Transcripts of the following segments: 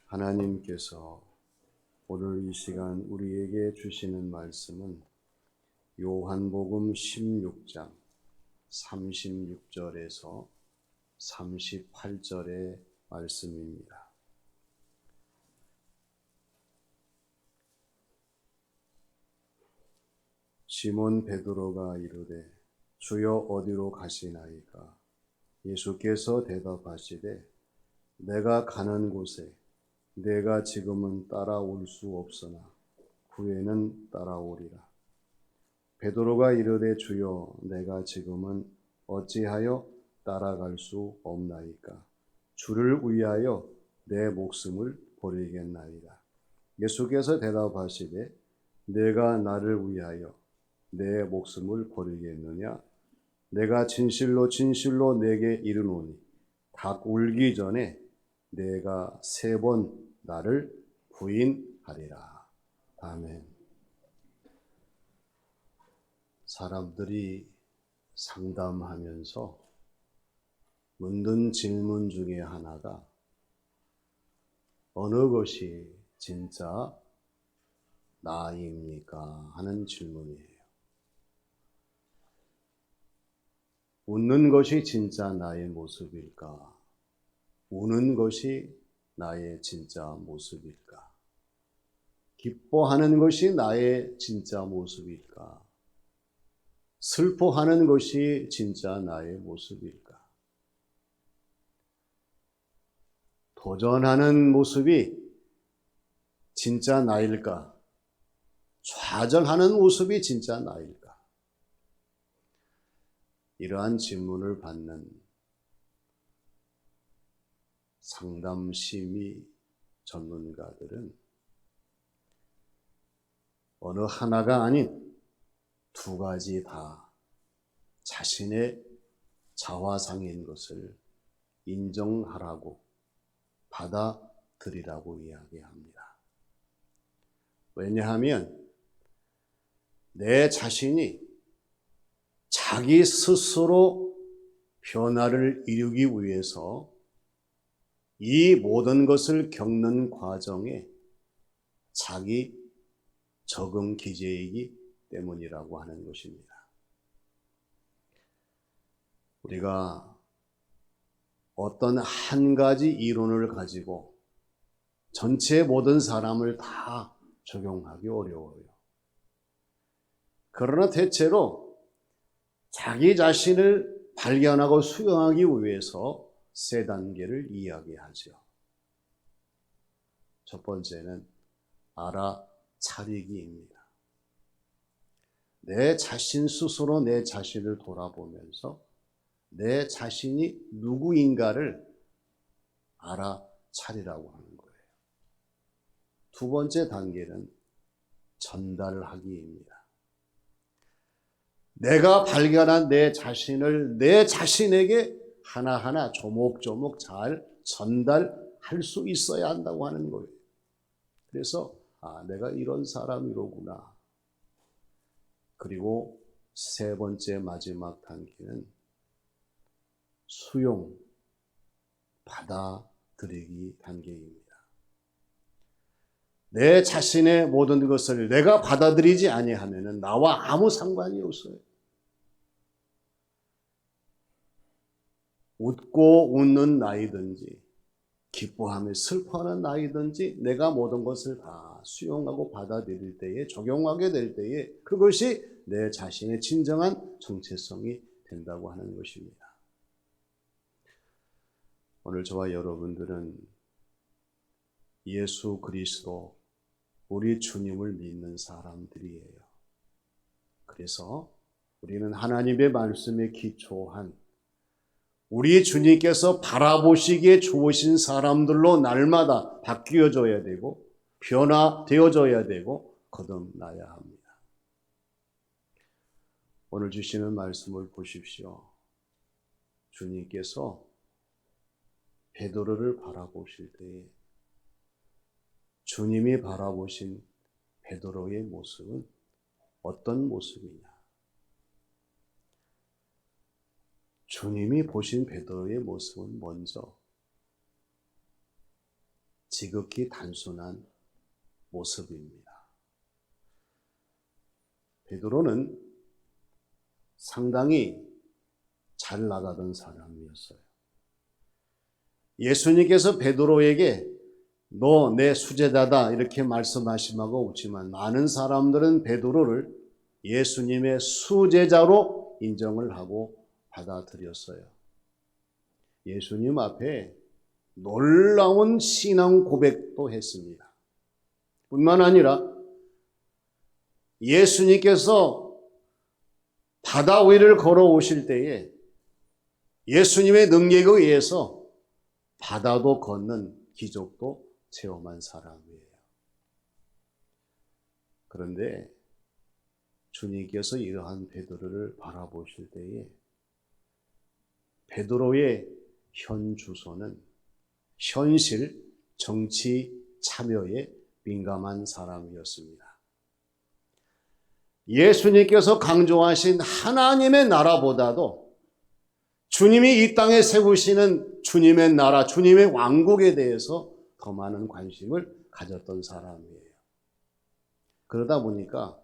하나님께서 오늘 이 시간 우리에게 주시는 말씀은 요한복음 16장 36절에서 38절의 말씀입니다. 시몬 베드로가 이르되 주여 어디로 가시나이까? 예수께서 대답하시되 내가 가는 곳에 내가 지금은 따라올 수 없으나 후에는 따라오리라. 베드로가 이르되 주여 내가 지금은 어찌하여 따라갈 수 없나이까? 주를 위하여 내 목숨을 버리겠나이다. 예수께서 대답하시되 내가 나를 위하여 내 목숨을 버리겠느냐? 내가 진실로 진실로 내게 이르노니 닭 울기 전에 내가 3번 나를 부인하리라. 아멘. 사람들이 상담하면서 묻는 질문 중에 하나가 어느 것이 진짜 나입니까? 하는 질문이에요. 웃는 것이 진짜 나의 모습일까? 우는 것이 나의 진짜 모습일까? 기뻐하는 것이 나의 진짜 모습일까? 슬퍼하는 것이 진짜 나의 모습일까? 도전하는 모습이 진짜 나일까? 좌절하는 모습이 진짜 나일까? 이러한 질문을 받는 상담 심리 전문가들은 어느 하나가 아닌 2가지 다 자신의 자화상인 것을 인정하라고 받아들이라고 이야기합니다. 왜냐하면 내 자신이 자기 스스로 변화를 이루기 위해서 이 모든 것을 겪는 과정에 자기 적응 기제이기 때문이라고 하는 것입니다. 우리가 어떤 한 가지 이론을 가지고 전체 모든 사람을 다 적용하기 어려워요. 그러나 대체로 자기 자신을 발견하고 수용하기 위해서 3단계를 이야기하죠. 첫 번째는 알아차리기입니다. 내 자신 스스로 내 자신을 돌아보면서 내 자신이 누구인가를 알아차리라고 하는 거예요. 2번째 단계는 전달하기입니다. 내가 발견한 내 자신을 내 자신에게 하나하나 조목조목 잘 전달할 수 있어야 한다고 하는 거예요. 그래서 내가 이런 사람이로구나. 그리고 3번째 마지막 단계는 수용, 받아들이기 단계입니다. 내 자신의 모든 것을 내가 받아들이지 아니하면 나와 아무 상관이 없어요. 웃고 웃는 나이든지 기뻐하며 슬퍼하는 나이든지 내가 모든 것을 다 수용하고 받아들일 때에 적용하게 될 때에 그것이 내 자신의 진정한 정체성이 된다고 하는 것입니다. 오늘 저와 여러분들은 예수 그리스도 우리 주님을 믿는 사람들이에요. 그래서 우리는 하나님의 말씀에 기초한 우리 주님께서 바라보시기에 좋으신 사람들로 날마다 바뀌어져야 되고 변화되어져야 되고 거듭나야 합니다. 오늘 주시는 말씀을 보십시오. 주님께서 베드로를 바라보실 때에 주님이 바라보신 베드로의 모습은 어떤 모습이냐? 주님이 보신 베드로의 모습은 먼저 지극히 단순한 모습입니다. 베드로는 상당히 잘 나가던 사람이었어요. 예수님께서 베드로에게 너 내 수제자다 이렇게 말씀하심하고 없지만 많은 사람들은 베드로를 예수님의 수제자로 인정을 하고 받아들였어요. 예수님 앞에 놀라운 신앙 고백도 했습니다. 뿐만 아니라 예수님께서 바다 위를 걸어오실 때에 예수님의 능력에 의해서 바다도 걷는 기적도 체험한 사람이에요. 그런데 주님께서 이러한 베드로를 바라보실 때에 베드로의 현 주소는 현실, 정치 참여에 민감한 사람이었습니다. 예수님께서 강조하신 하나님의 나라보다도 주님이 이 땅에 세우시는 주님의 나라, 주님의 왕국에 대해서 더 많은 관심을 가졌던 사람이에요. 그러다 보니까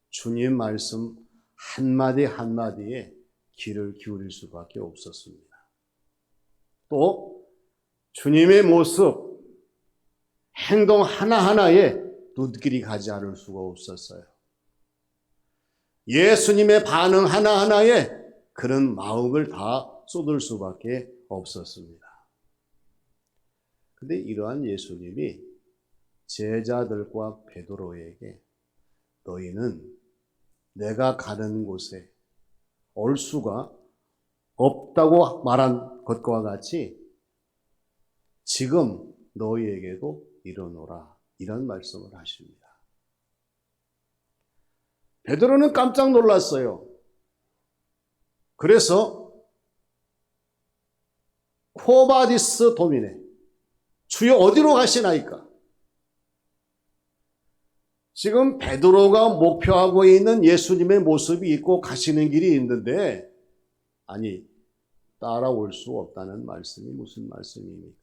주님 말씀 한마디 한마디에 귀를 기울일 수밖에 없었습니다. 또 주님의 모습, 행동 하나하나에 눈길이 가지 않을 수가 없었어요. 예수님의 반응 하나하나에 그런 마음을 다 쏟을 수밖에 없었습니다. 근데 이러한 예수님이 제자들과 베드로에게 너희는 내가 가는 곳에 올 수가 없다고 말한 것과 같이 지금 너희에게도 일어노라 이런 말씀을 하십니다. 베드로는 깜짝 놀랐어요. 그래서 코바디스 도미네 주여 어디로 가시나이까? 지금 베드로가 목표하고 있는 예수님의 모습이 있고 가시는 길이 있는데 아니 따라올 수 없다는 말씀이 무슨 말씀입니까?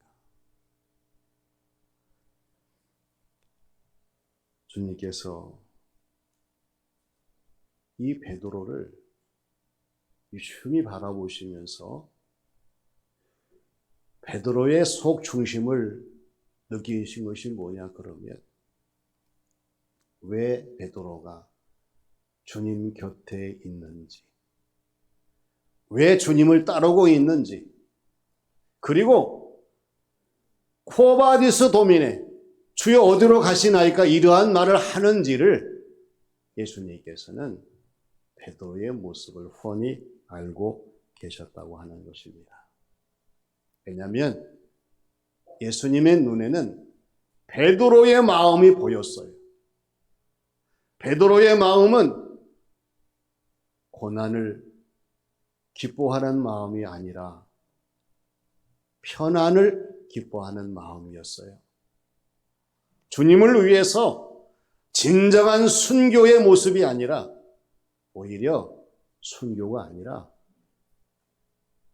주님께서 이 베드로를 유심히 바라보시면서 베드로의 속 중심을 느끼신 것이 뭐냐 그러면 왜 베드로가 주님 곁에 있는지, 왜 주님을 따르고 있는지, 그리고 코바디스 도미네 주여 어디로 가시나이까 이러한 말을 하는지를 예수님께서는 베드로의 모습을 훤히 알고 계셨다고 하는 것입니다. 왜냐하면 예수님의 눈에는 베드로의 마음이 보였어요. 베드로의 마음은 고난을 기뻐하는 마음이 아니라 편안을 기뻐하는 마음이었어요. 주님을 위해서 진정한 순교의 모습이 아니라 오히려 순교가 아니라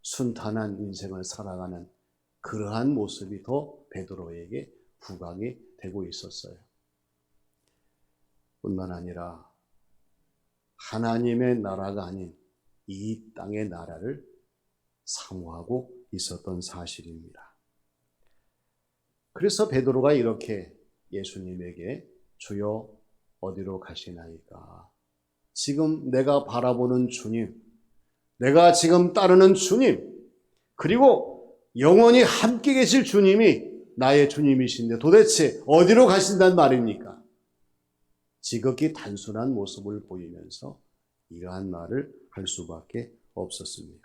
순탄한 인생을 살아가는 그러한 모습이 더 베드로에게 부각이 되고 있었어요. 뿐만 아니라 하나님의 나라가 아닌 이 땅의 나라를 사모하고 있었던 사실입니다. 그래서 베드로가 이렇게 예수님에게 주여 어디로 가시나이까? 지금 내가 바라보는 주님, 내가 지금 따르는 주님, 그리고 영원히 함께 계실 주님이 나의 주님이신데 도대체 어디로 가신단 말입니까? 지극히 단순한 모습을 보이면서 이러한 말을 할 수밖에 없었습니다.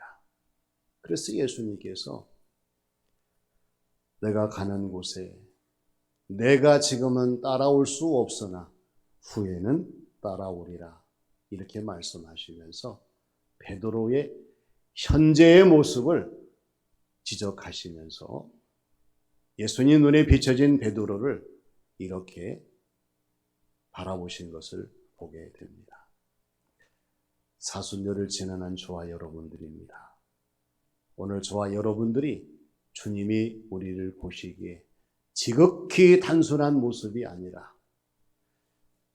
그래서 예수님께서 내가 가는 곳에 내가 지금은 따라올 수 없으나 후에는 따라오리라 이렇게 말씀하시면서 베드로의 현재의 모습을 지적하시면서 예수님 눈에 비춰진 베드로를 이렇게 바라보신 것을 보게 됩니다. 사순절을 지나는 저와 여러분들입니다. 오늘 저와 여러분들이 주님이 우리를 보시기에 지극히 단순한 모습이 아니라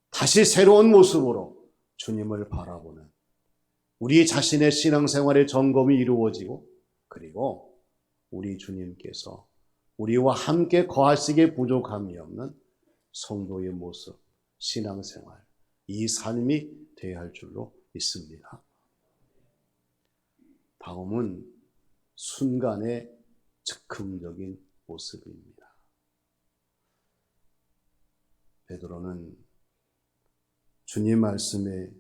다시 새로운 모습으로 주님을 바라보는 우리 자신의 신앙생활의 점검이 이루어지고, 그리고 우리 주님께서 우리와 함께 거하시기에 부족함이 없는 성도의 모습, 신앙생활, 이 삶이 되어야 할 줄로 믿습니다. 다음은 순간의 즉흥적인 모습입니다. 베드로는 주님 말씀에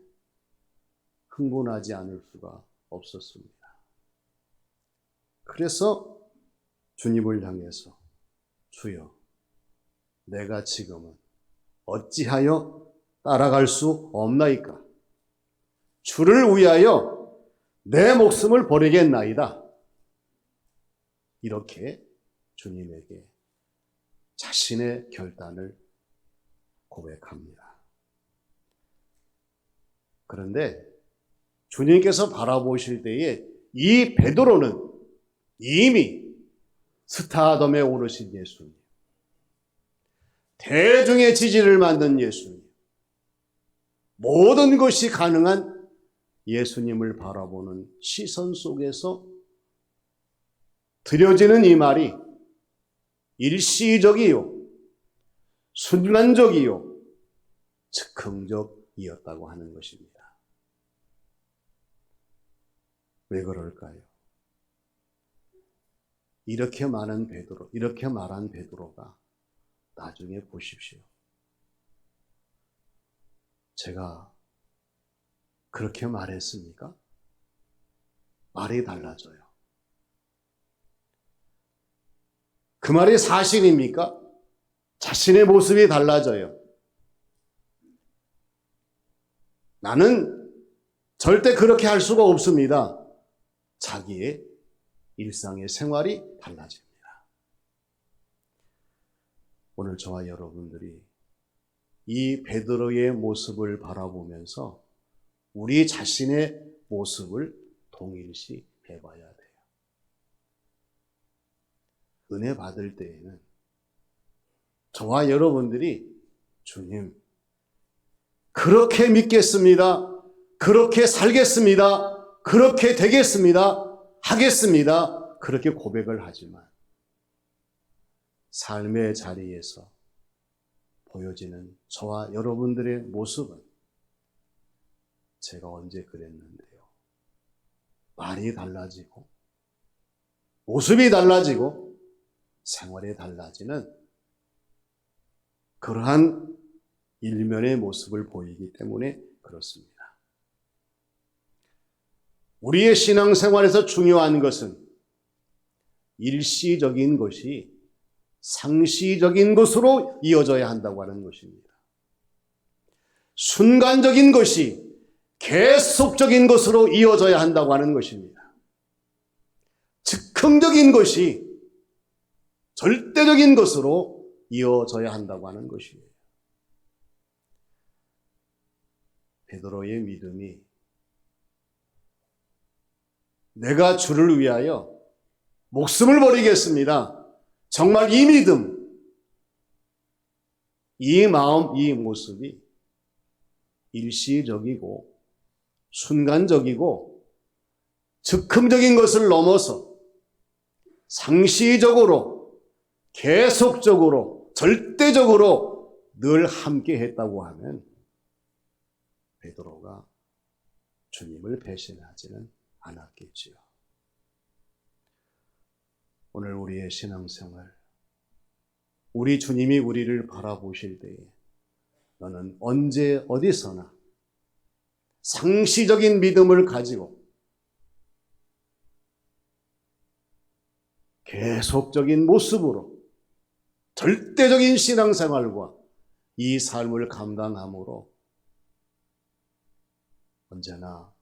흥분하지 않을 수가 없었습니다. 그래서 주님을 향해서 주여, 내가 지금은 어찌하여 따라갈 수 없나이까? 주를 위하여 내 목숨을 버리겠나이다. 이렇게 주님에게 자신의 결단을 고백합니다. 그런데 주님께서 바라보실 때에 이 베드로는 이미 스타덤에 오르신 예수님, 대중의 지지를 받는 예수님, 모든 것이 가능한 예수님을 바라보는 시선 속에서 드려지는 이 말이 일시적이요, 순간적이요, 즉흥적이었다고 하는 것입니다. 왜 그럴까요? 이렇게 많은 베드로, 이렇게 말한 베드로가 나중에 보십시오. 제가 그렇게 말했습니까? 말이 달라져요. 그 말이 사실입니까? 자신의 모습이 달라져요. 나는 절대 그렇게 할 수가 없습니다. 자기의 일상의 생활이 달라집니다. 오늘 저와 여러분들이 이 베드로의 모습을 바라보면서 우리 자신의 모습을 동일시 해봐야 돼요. 은혜 받을 때에는 저와 여러분들이 주님, 그렇게 믿겠습니다. 그렇게 살겠습니다. 그렇게 되겠습니다. 하겠습니다. 그렇게 고백을 하지만 삶의 자리에서 보여지는 저와 여러분들의 모습은 제가 언제 그랬는데요. 말이 달라지고 모습이 달라지고 생활이 달라지는 그러한 일면의 모습을 보이기 때문에 그렇습니다. 우리의 신앙생활에서 중요한 것은 일시적인 것이 상시적인 것으로 이어져야 한다고 하는 것입니다. 순간적인 것이 계속적인 것으로 이어져야 한다고 하는 것입니다. 즉흥적인 것이 절대적인 것으로 이어져야 한다고 하는 것이에요. 베드로의 믿음이 내가 주를 위하여 목숨을 버리겠습니다. 정말 이 믿음, 이 마음, 이 모습이 일시적이고 순간적이고 즉흥적인 것을 넘어서 상시적으로 계속적으로 절대적으로 늘 함께 했다고 하면 베드로가 주님을 배신하지는 않았겠지요. 오늘 우리의 신앙생활, 우리 주님이 우리를 바라보실 때에 너는 언제 어디서나 상시적인 믿음을 가지고 계속적인 모습으로 절대적인 신앙생활과 이 삶을 감당함으로 언제나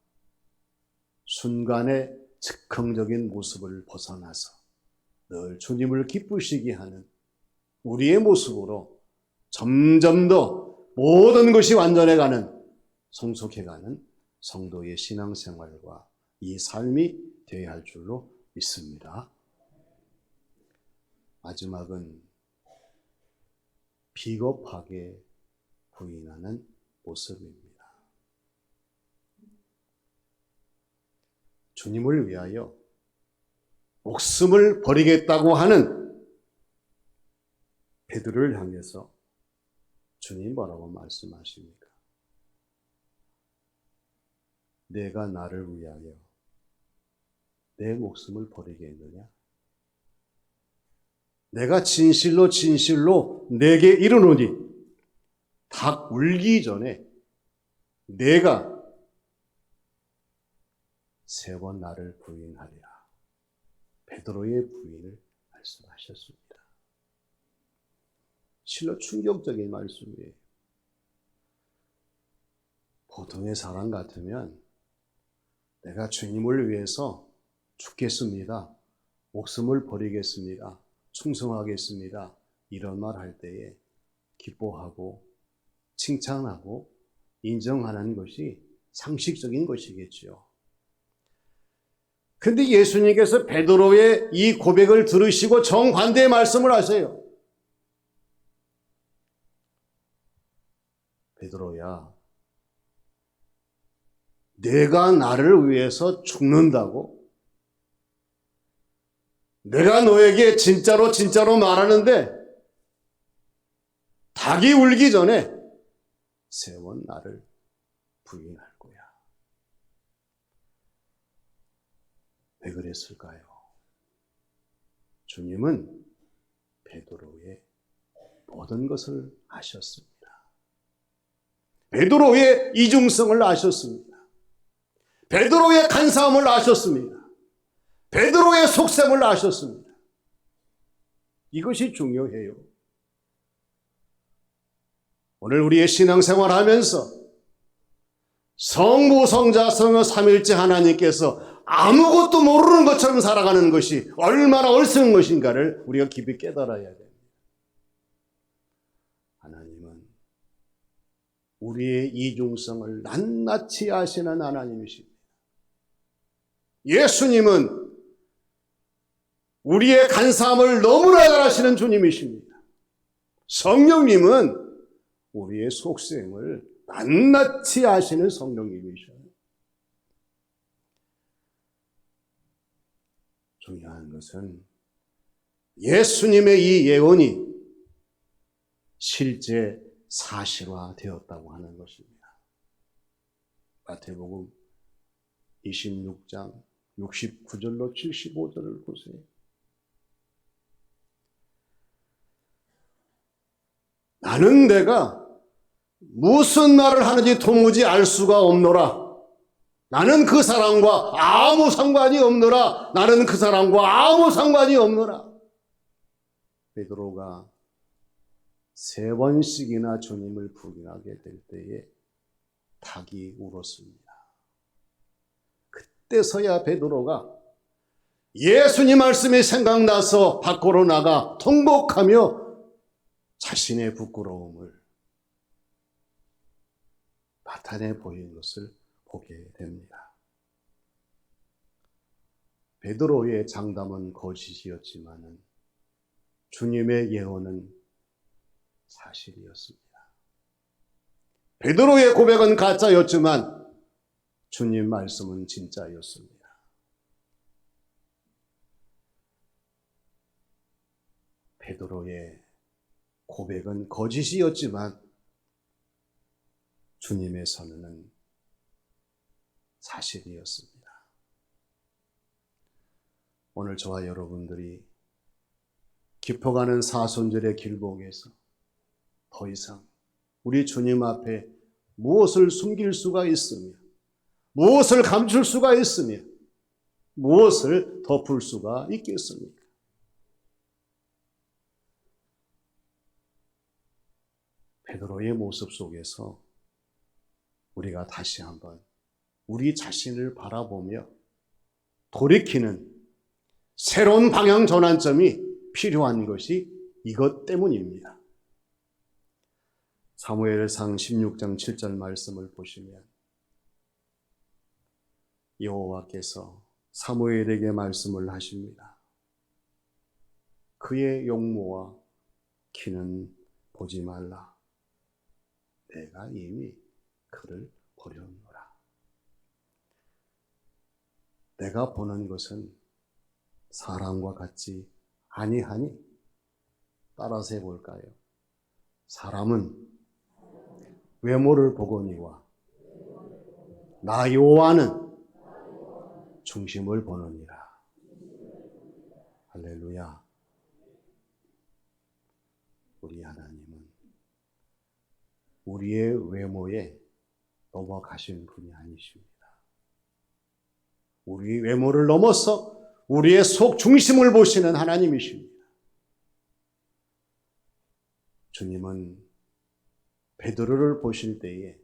순간의 즉흥적인 모습을 벗어나서 늘 주님을 기쁘시게 하는 우리의 모습으로 점점 더 모든 것이 완전해가는, 성숙해가는 성도의 신앙생활과 이 삶이 되어야 할 줄로 믿습니다. 마지막은 비겁하게 부인하는 모습입니다. 주님을 위하여 목숨을 버리겠다고 하는 베드로를 향해서 주님 뭐라고 말씀하십니까? 내가 나를 위하여 내 목숨을 버리겠느냐? 내가 진실로 진실로 내게 이르노니 닭 울기 전에 내가 3번 나를 부인하리라. 베드로의 부인을 말씀하셨습니다. 실로 충격적인 말씀이에요. 보통의 사람 같으면 내가 주님을 위해서 죽겠습니다. 목숨을 버리겠습니다. 충성하겠습니다. 이런 말 할 때에 기뻐하고 칭찬하고 인정하는 것이 상식적인 것이겠죠. 근데 예수님께서 베드로의 이 고백을 들으시고 정반대의 말씀을 하세요. 베드로야, 내가 나를 위해서 죽는다고? 내가 너에게 진짜로 말하는데 닭이 울기 전에 3번 나를 부인할 거야. 왜 그랬을까요? 주님은 베드로의 모든 것을 아셨습니다. 베드로의 이중성을 아셨습니다. 베드로의 간사함을 아셨습니다. 베드로의 속셈을 아셨습니다. 이것이 중요해요. 오늘 우리의 신앙생활 하면서 성부, 성자, 성령 삼일째 하나님께서 아무것도 모르는 것처럼 살아가는 것이 얼마나 얼스러운 것인가를 우리가 깊이 깨달아야 됩니다. 하나님은 우리의 이중성을 낱낱이 아시는 하나님이십니다. 예수님은 우리의 간사함을 너무나 잘 아시는 주님이십니다. 성령님은 우리의 속셈을 낱낱이 아시는 성령님이셔요. 중요한 것은 예수님의 이 예언이 실제 사실화되었다고 하는 것입니다. 마태복음 26장 69절로 75절을 보세요. 나는 내가 무슨 말을 하는지 도무지 알 수가 없노라. 나는 그 사람과 아무 상관이 없노라. 나는 그 사람과 아무 상관이 없노라. 베드로가 3번씩이나 주님을 부인하게 될 때에 닭이 울었습니다. 그때서야 베드로가 예수님 말씀이 생각나서 밖으로 나가 통곡하며 자신의 부끄러움을 나타내 보이는 것을 보게 됩니다. 베드로의 장담은 거짓이었지만 주님의 예언은 사실이었습니다. 베드로의 고백은 가짜였지만 주님 말씀은 진짜였습니다. 베드로의 고백은 거짓이었지만 주님의 선언은 사실이었습니다. 오늘 저와 여러분들이 깊어가는 사순절의 길목에서 더 이상 우리 주님 앞에 무엇을 숨길 수가 있으며 무엇을 감출 수가 있으며 무엇을 덮을 수가 있겠습니까? 베드로의 모습 속에서 우리가 다시 한번 우리 자신을 바라보며 돌이키는 새로운 방향 전환점이 필요한 것이 이것 때문입니다. 사무엘상 16장 7절 말씀을 보시면 여호와께서 사무엘에게 말씀을 하십니다. 그의 용모와 키는 보지 말라. 내가 이미 그를 버렸노라. 내가 보는 것은 사람과 같지 아니하니 따라서 해볼까요? 사람은 외모를 보거니와 나 여호와는 중심을 보느니라. 할렐루야. 우리 하나님은 우리의 외모에 넘어가신 분이 아니십니다. 우리 외모를 넘어서 우리의 속 중심을 보시는 하나님이십니다. 주님은 베드로를 보실 때에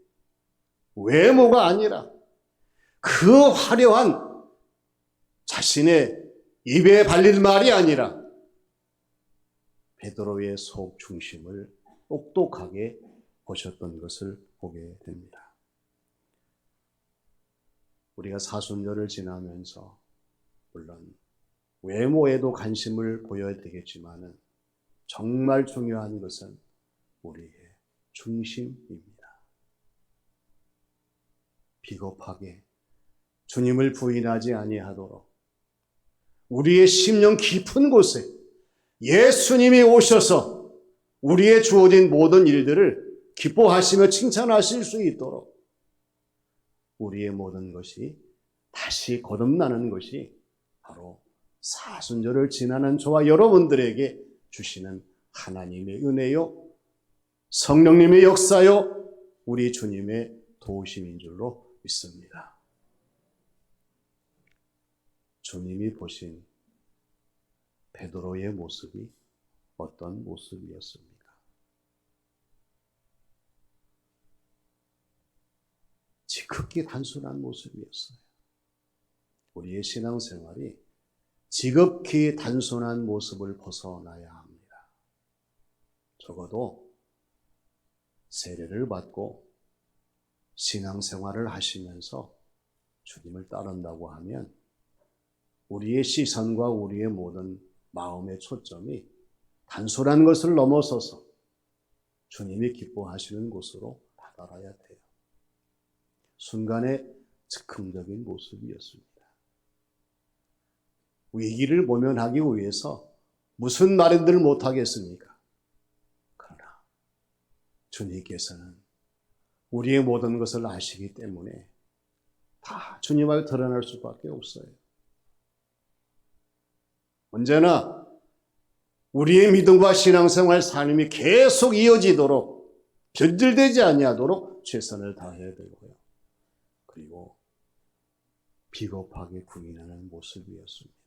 외모가 아니라 그 화려한 자신의 입에 발릴 말이 아니라 베드로의 속 중심을 똑똑하게 보셨던 것을 보게 됩니다. 우리가 사순절을 지나면서 물론 외모에도 관심을 보여야 되겠지만은 정말 중요한 것은 우리의 중심입니다. 비겁하게 주님을 부인하지 아니하도록 우리의 심령 깊은 곳에 예수님이 오셔서 우리의 주어진 모든 일들을 기뻐하시며 칭찬하실 수 있도록 우리의 모든 것이 다시 거듭나는 것이 바로 사순절을 지나는 저와 여러분들에게 주시는 하나님의 은혜요, 성령님의 역사요, 우리 주님의 도우심인 줄로 믿습니다. 주님이 보신 베드로의 모습이 어떤 모습이었습니까? 지극히 단순한 모습이었어요. 우리의 신앙생활이 지극히 단순한 모습을 벗어나야 합니다. 적어도 세례를 받고 신앙생활을 하시면서 주님을 따른다고 하면 우리의 시선과 우리의 모든 마음의 초점이 단순한 것을 넘어서서 주님이 기뻐하시는 곳으로 다다라야 돼요. 순간의 즉흥적인 모습이었습니다. 위기를 모면하기 위해서 무슨 말인들 못하겠습니까? 그러나 주님께서는 우리의 모든 것을 아시기 때문에 다 주님 앞에 드러날 수밖에 없어요. 언제나 우리의 믿음과 신앙생활 삶이 계속 이어지도록 변질되지 아니하도록 최선을 다해야 되고요. 그리고 비겁하게 부인하는 모습이었습니다.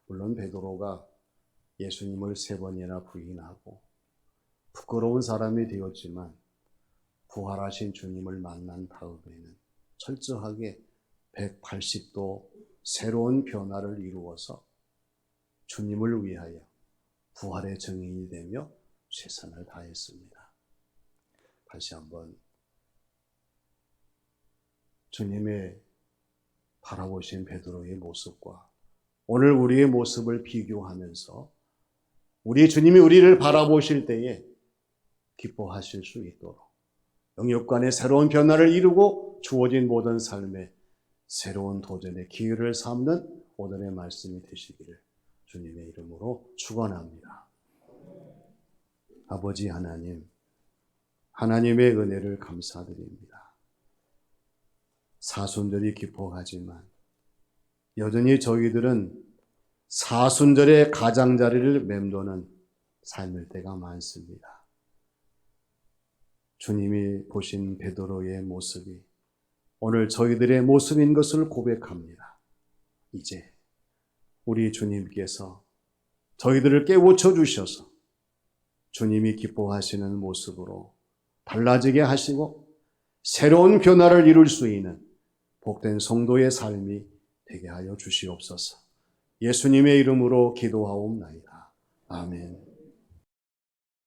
물론 베드로가 예수님을 3번이나 부인하고 부끄러운 사람이 되었지만 부활하신 주님을 만난 다음에는 철저하게 180도 새로운 변화를 이루어서 주님을 위하여 부활의 증인이 되며 최선을 다했습니다. 다시 한번 주님의 바라보신 베드로의 모습과 오늘 우리의 모습을 비교하면서 우리 주님이 우리를 바라보실 때에 기뻐하실 수 있도록 영역간의 새로운 변화를 이루고 주어진 모든 삶에 새로운 도전의 기회를 삼는 오늘의 말씀이 되시기를 주님의 이름으로 축원합니다. 아버지 하나님, 하나님의 은혜를 감사드립니다. 사순절이 기뻐하지만 여전히 저희들은 사순절의 가장자리를 맴도는 삶일 때가 많습니다. 주님이 보신 베드로의 모습이 오늘 저희들의 모습인 것을 고백합니다. 이제 우리 주님께서 저희들을 깨우쳐 주셔서 주님이 기뻐하시는 모습으로 달라지게 하시고 새로운 변화를 이룰 수 있는 복된 성도의 삶이 되게 하여 주시옵소서. 예수님의 이름으로 기도하옵나이다. 아멘.